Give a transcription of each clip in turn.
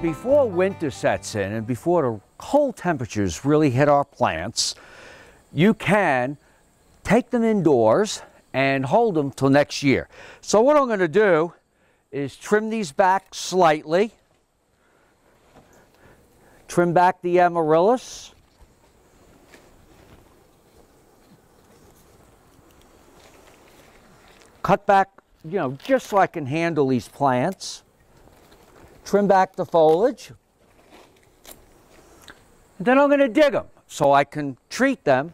before winter sets in and before the cold temperatures really hit our plants, you can take them indoors and hold them till next year. So what I'm going to do is trim these back slightly. Trim back the Amaryllis. Cut back, just so I can handle these plants. Trim back the foliage. And then I'm going to dig them so I can treat them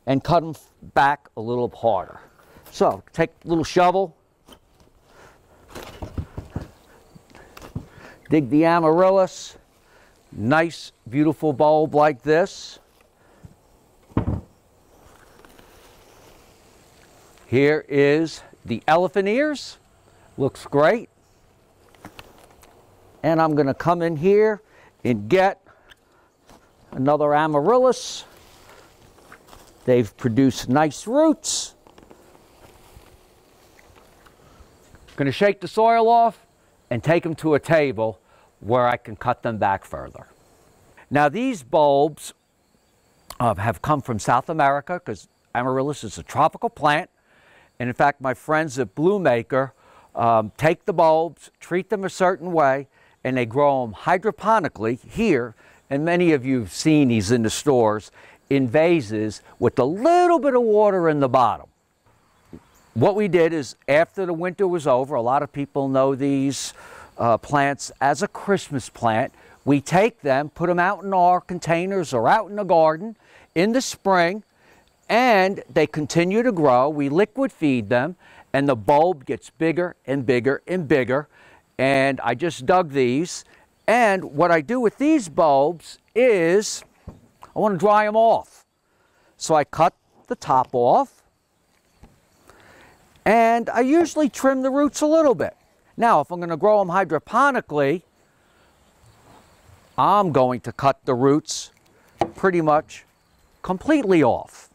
and cut them back a little harder. So take a little shovel. Dig the Amaryllis. Nice, beautiful bulb like this. Here is the elephant ears. Looks great. And I'm going to come in here and get another Amaryllis. They've produced nice roots. Going to shake the soil off and take them to a table where I can cut them back further. Now these bulbs have come from South America because Amaryllis is a tropical plant. And in fact, my friends at Bloommaker take the bulbs, treat them a certain way, and they grow them hydroponically here. And many of you have seen these in the stores in vases with a little bit of water in the bottom. What we did is after the winter was over, a lot of people know these plants as a Christmas plant. We take them, put them out in our containers or out in the garden in the spring, and they continue to grow. We liquid feed them, and the bulb gets bigger and bigger and bigger. And I just dug these. And what I do with these bulbs is I want to dry them off. So I cut the top off, and I usually trim the roots a little bit. Now, if I'm going to grow them hydroponically, I'm going to cut the roots pretty much completely off.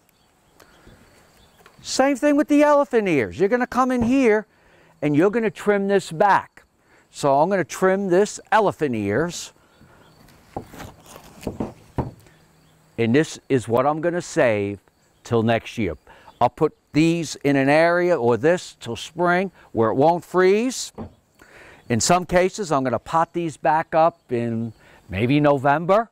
Same thing with the elephant ears. You're going to come in here and you're going to trim this back. So I'm going to trim this elephant ears. And this is what I'm going to save till next year. I'll put these in an area or this till spring where it won't freeze. In some cases, I'm going to pot these back up in maybe November,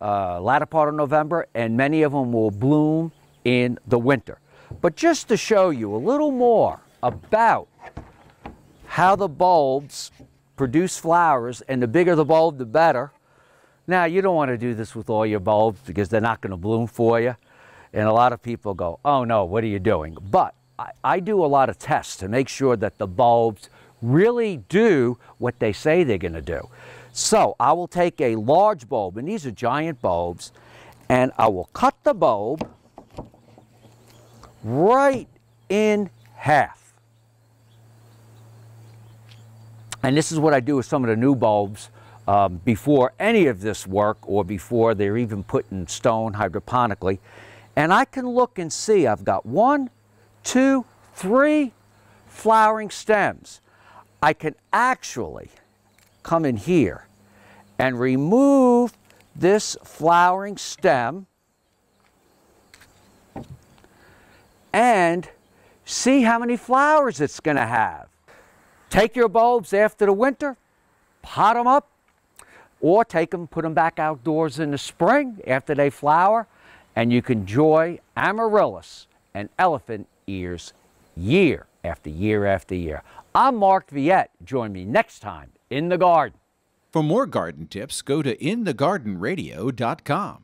latter part of November, and many of them will bloom in the winter. But just to show you a little more about how the bulbs produce flowers, and the bigger the bulb, the better. Now, you don't want to do this with all your bulbs because they're not going to bloom for you. And a lot of people go, oh no, what are you doing? But I do a lot of tests to make sure that the bulbs really do what they say they're going to do. So I will take a large bulb, and these are giant bulbs, and I will cut the bulb right in half. And this is what I do with some of the new bulbs before any of this work or before they're even put in stone hydroponically. And I can look and see I've got 1, 2, 3 flowering stems. I can actually come in here and remove this flowering stem and see how many flowers it's going to have. Take your bulbs after the winter, pot them up, or take them, put them back outdoors in the spring after they flower, and you can enjoy Amaryllis and elephant ears year after year after year. I'm Mark Viette. Join me next time in the garden. For more garden tips, go to inthegardenradio.com.